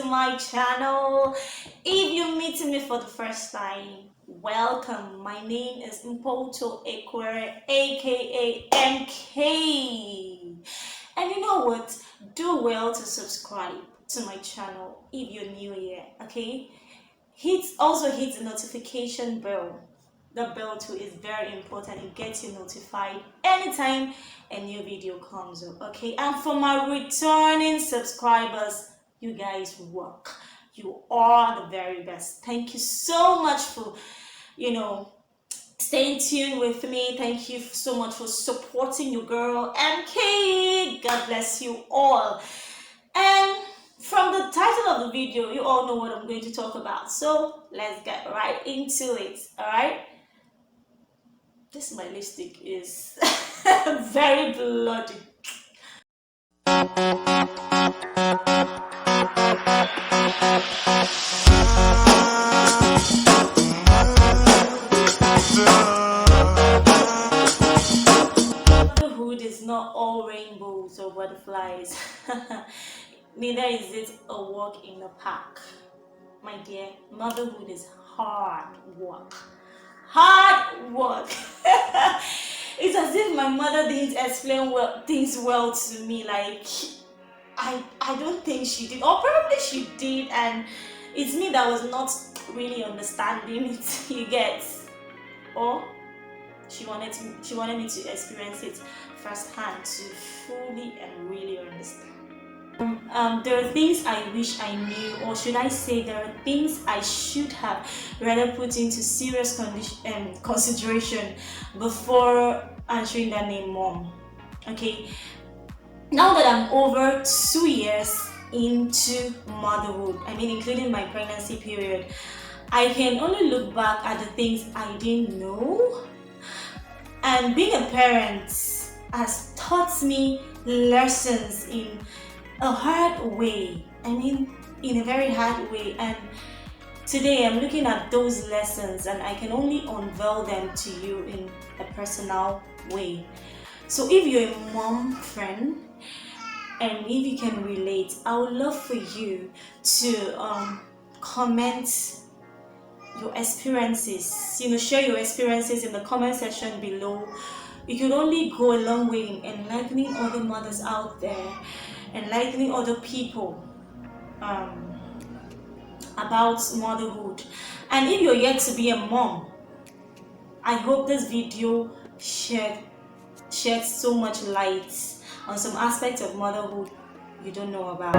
my channel. If you're meeting me for the first time, welcome. My name is Unported, aka MK. And you know what? Do well to subscribe to my channel if you're new here, okay? Also hit the notification bell. The bell too is very important. It gets you notified anytime a new video comes up, okay? And for my returning subscribers, you guys rock. You are the very best. Thank you so much for staying tuned with me. Thank you so much for supporting your girl MK. God bless you all. And from the title of the video, you all know what I'm going to talk about. So let's get right into it. All right. This my lipstick is very bloody. Motherhood is not all rainbows or butterflies. Neither is it a walk in the park. My dear, motherhood is hard work. Hard work. It's as if my mother didn't explain things well to me. Like, I don't think she did, or probably she did, and it's me that was not really understanding it. You get, or she wanted me to experience it firsthand to fully and really understand. There are things I wish I knew, or should I say, there are things I should have rather put into serious consideration before answering that name, mom. Okay, now that I'm over 2 years into motherhood, I mean, including my pregnancy period, I can only look back at the things I didn't know. And being a parent has taught me lessons in a hard way. I mean, in a very hard way. And today I'm looking at those lessons and I can only unveil them to you in a personal way. So if you're a mom friend and if you can relate, I would love for you to comment your experiences, share your experiences in the comment section below. You could only go a long way in enlightening other mothers out there, enlightening other people about motherhood. And if you're yet to be a mom, I hope this video shed so much light on some aspects of motherhood you don't know about.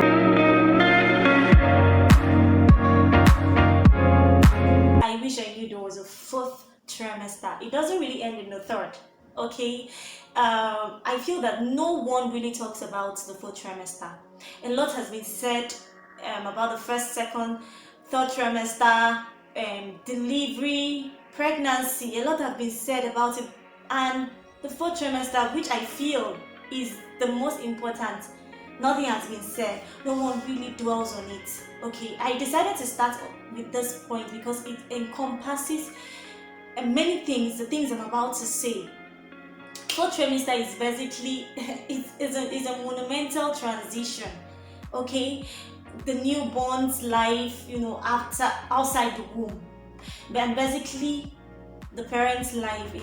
I wish I knew there was a 4th trimester. It doesn't really end in the 3rd. Okay, I feel that no one really talks about the 4th trimester. A lot has been said about the 1st, 2nd, 3rd trimester, delivery, pregnancy. A lot have been said about it, and the 4th trimester, which I feel is the most important, nothing has been said. No one really dwells on it. Okay, I decided to start with this point because it encompasses many things, the things I'm about to say. 4th trimester is basically is a monumental transition. Okay, the newborn's life, outside the womb, and basically the parent's life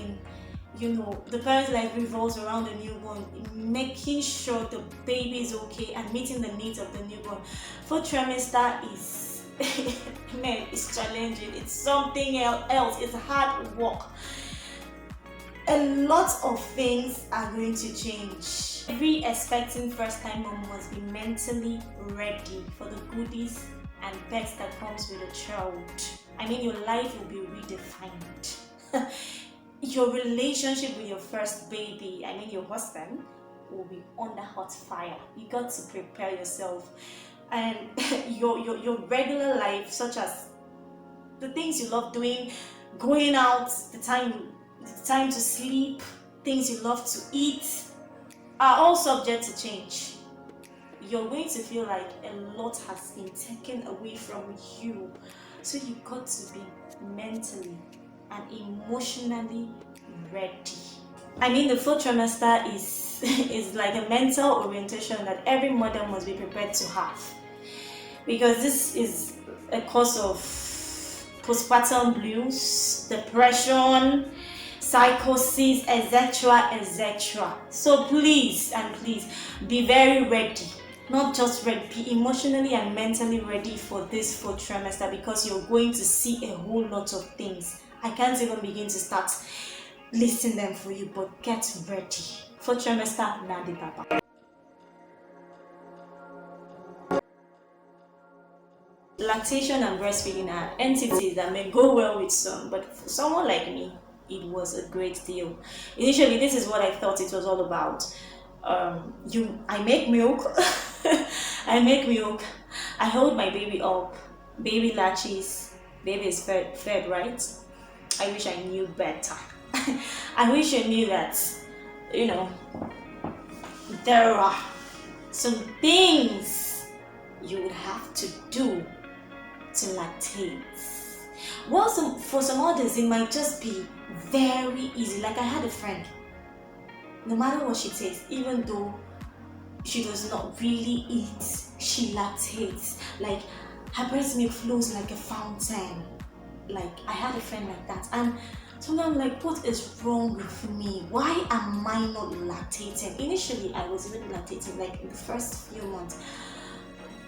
revolves around the newborn, making sure the baby is okay and meeting the needs of the newborn. 4th trimester is man, it's challenging. It's something else. It's hard work. A lot of things are going to change. Every expecting first-time mom must be mentally ready for the goodies and perks that comes with a child. I mean, your life will be redefined. Your relationship with your first baby, I mean your husband, will be under hot fire. You got to prepare yourself. And your regular life, such as the things you love doing, going out, the time to sleep, things you love to eat, are all subject to change. You're going to feel like a lot has been taken away from you. So you got to be mentally and emotionally ready. I mean, the 4th trimester is like a mental orientation that every mother must be prepared to have. because this is a cause of postpartum blues, depression, psychosis, etc., etc. So please and please be very ready. Not just ready, be emotionally and mentally ready for this fourth trimester, because you're going to see a whole lot of things. I can't even begin to start listing them for you, but get ready. Fourth trimester, Nadi Papa. Lactation and breastfeeding are entities that may go well with some, but for someone like me, it was a great deal. Initially, this is what I thought it was all about. I make milk, I make milk, I hold my baby up, baby latches, baby is fed, right? I wish I knew better. I wish I knew that, you know, there are some things you would have to do to lactate. Well, for some others, it might just be very easy. Like I had a friend, no matter what she takes, even though she does not really eat, she lactates. Like her breast milk flows like a fountain. Like I had a friend like that, and sometimes I'm like, what is wrong with me? Why am I not lactating? Initially, I was even lactating, like in the first few months,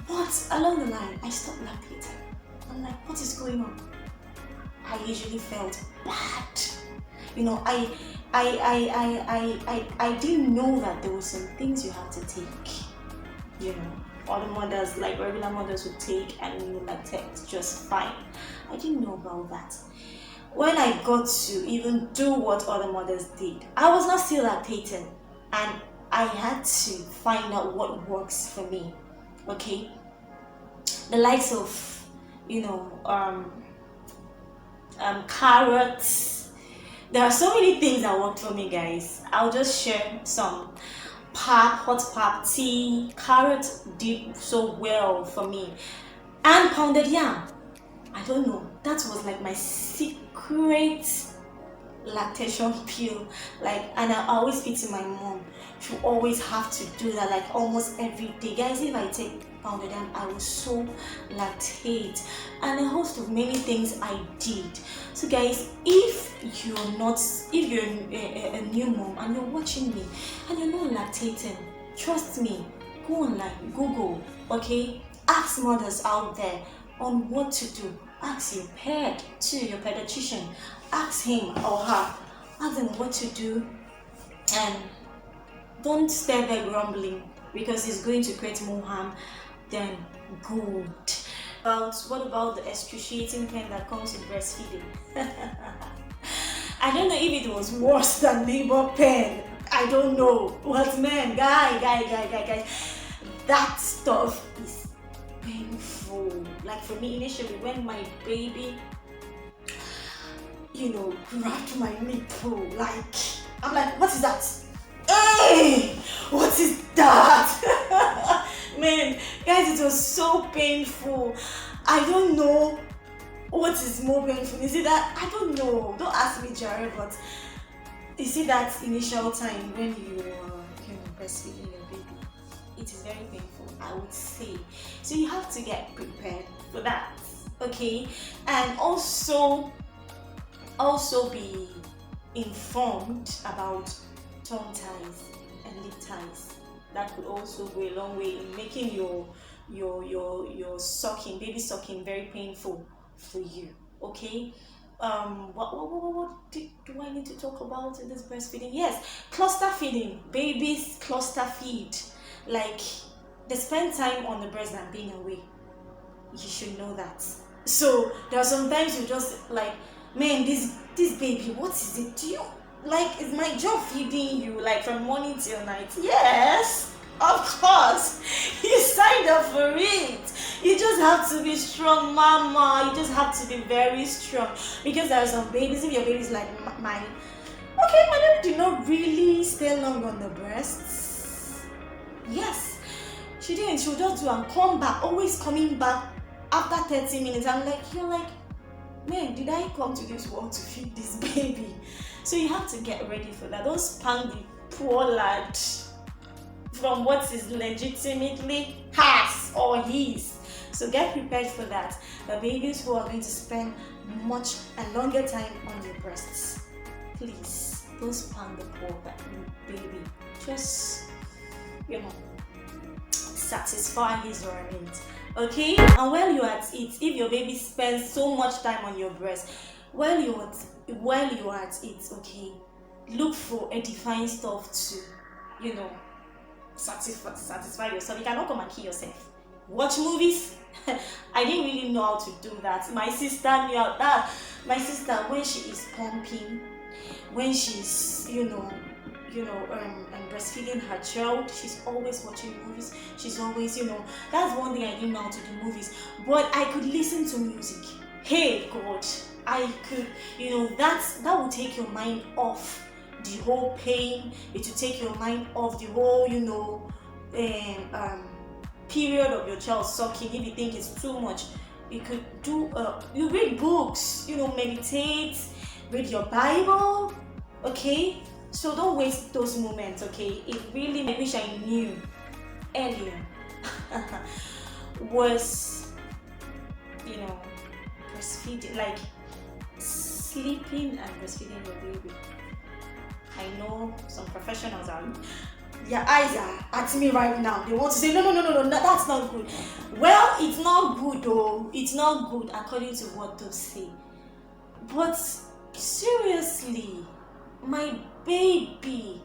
but along the line, I stopped lactating. I'm like, what is going on? I usually felt bad. You know, I didn't know that there were some things you have to take. You know, other mothers, like regular mothers, would take and you lactate just fine. I didn't know about that. When I got to even do what other mothers did, I was not still lactating, and I had to find out what works for me. Okay, the likes of, you know, carrots. There are so many things that worked for me, guys. I'll just share some. Hot pap tea. Carrot did so well for me, and pounded yam. I don't know. That was like my secret lactation pill. Like, and I always speak to my mom. She always have to do that, like almost every day. Guys, if I take pounded yam, I will so lactate, and a host of many things I did. So guys, if you're a new mom and you're watching me and you're not lactating, trust me, go online, Google, okay? Ask mothers out there on what to do. Ask your ped too, your pediatrician. Ask him or her. Ask them what to do, and don't stay there grumbling, because it's going to create more harm than good. What about the excruciating pain that comes with breastfeeding? I don't know if it was worse than labor pain. I don't know. But man, guys, that stuff is painful. Like for me initially, when my baby, you know, grabbed my nipple, like I'm like, what is that? Hey, what is that? Man, guys, it was so painful. I don't know what is more painful. Is it that? I don't know. Don't ask me, Jared, but is it that initial time when you are breastfeeding your baby? It is very painful, I would say. So you have to get prepared for that, okay? And also be informed about tongue ties and lip ties. That could also go a long way in making your sucking, baby sucking, very painful for you. Okay. What do I need to talk about in this breastfeeding? Yes, cluster feeding. Babies cluster feed. Like they spend time on the breast than being away. You should know that. So there are sometimes you just like, man, this baby, what is it? Do you like, is my job feeding you like from morning till night? Yes, of course. You signed up for it. You just have to be strong, mama. You just have to be very strong, because there are some babies, if your baby's like my baby did not really stay long on the breasts. Yes, she didn't. She'll just do and come back, always coming back after 30 minutes. I'm like, you're like, man, did I come to this world to feed this baby? So you have to get ready for that. Don't spank the poor lad from what is legitimately hers or his. So get prepared for that. The babies who are going to spend much and longer time on your breasts, please don't spank the poor baby. Just, satisfy his or her needs. Okay? And while you're at it, if your baby spends so much time on your breast, while you're at it, okay, look for edifying stuff to, satisfy yourself. You cannot come and kill yourself. Watch movies. I didn't really know how to do that. My sister knew how that. My sister, when she is pumping, when she's breastfeeding her child, she's always watching movies. She's always, that's one thing I didn't know how to do, movies. But I could listen to music. Hey God, I could, that will take your mind off the whole pain. It will take your mind off the whole, period of your child sucking. If you think it's too much, you could do, you read books, meditate, read your Bible, okay? So don't waste those moments, okay? It really, I wish I knew earlier, was, breastfeeding, like sleeping and breastfeeding your baby. I know some professionals are, their eyes are at me right now. They want to say, no, that's not good. Well, it's not good though. It's not good according to what they say. But seriously, my baby,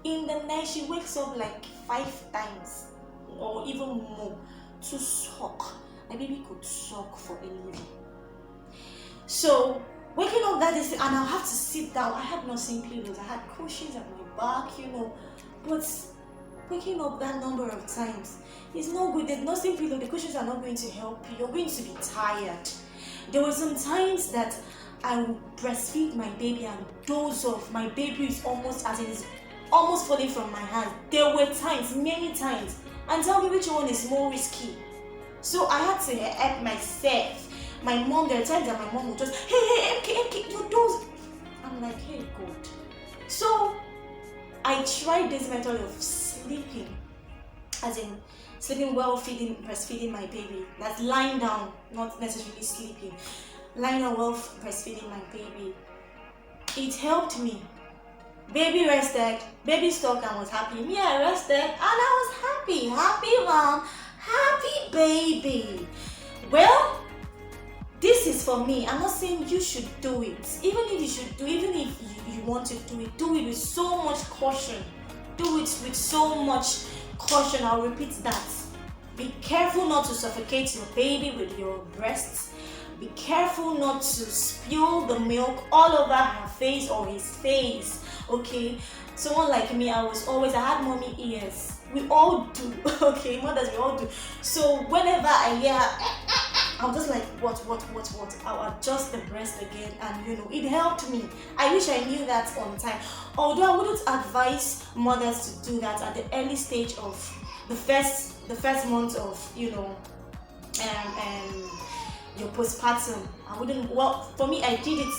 in the night, she wakes up like 5 times or even more to suck. My baby could suck for a living. So waking up that is, and I'll have to sit down. I had nursing pillows, I had cushions at my back, but waking up that number of times is not good. The nursing pillow, the cushions are not going to help you. You're going to be tired. There were some times that I would breastfeed my baby and doze off. My baby is almost falling from my hand. There were times, many times, and tell me which one is more risky. So I had to help myself. My mom, there are times that my mom would just, hey, MK, you doze. I'm like, hey, God. So I tried this method of sleeping, as in sleeping well, breastfeeding my baby. That's lying down, not necessarily sleeping. Lying down well, breastfeeding my baby. It helped me. Baby rested, baby stopped and was happy. Me, I rested and I was happy. Happy mom, happy baby. Well, this is for me. I'm not saying you should do it. Even if you want to do it with so much caution. Do it with so much caution. I'll repeat that. Be careful not to suffocate your baby with your breasts. Be careful not to spill the milk all over her face or his face. Okay? Someone like me, I had mommy ears. We all do. Okay, mothers, we all do. So whenever I hear I'm just like, what? I'll adjust the breast again, and it helped me. I wish I knew that on time. Although I wouldn't advise mothers to do that at the early stage of the first month of your postpartum. I wouldn't. Well, for me, I did it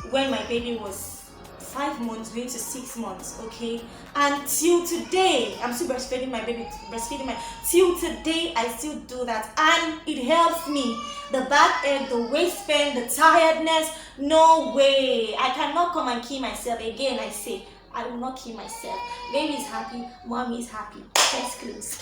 when my baby was 5 months going to 6 months, okay? And till today, I'm still breastfeeding my baby, till today, I still do that, and it helps me. The backache, the waist pain, the tiredness, no way. I cannot come and kill myself. Again, I say, I will not kill myself. Baby is happy, mommy is happy. Let's close.